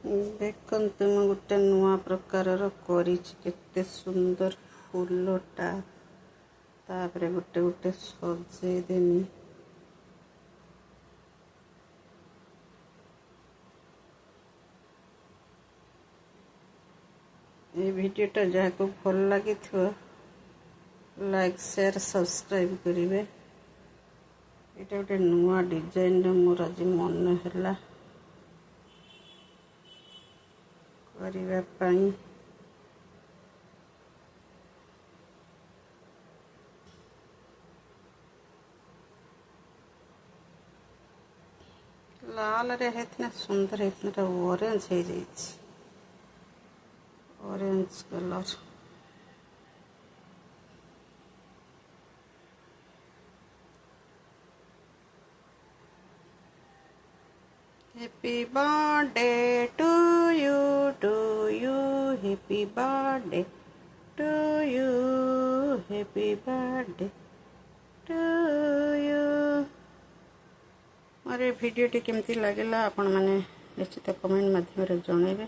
देखते मैं गोटे नुआ प्रकार केते सुंदर फूलटा तापरे गोटे गोटे सजे देनी ये वीडियोटा जहाँ को भल लगी लाइक शेयर सब्सक्राइब करेंगे। ये गोटे नुआ डिजाइन मोर आज मन है करने पाई। लाल रे इतना सुंदर इतना ऑरेंज हो जाए orange colour happy birthday to you happy birthday to you happy birthday to you. More video टी केमती लगे आपण मैंने निश्चित कमेंट माध्यम जनइबे।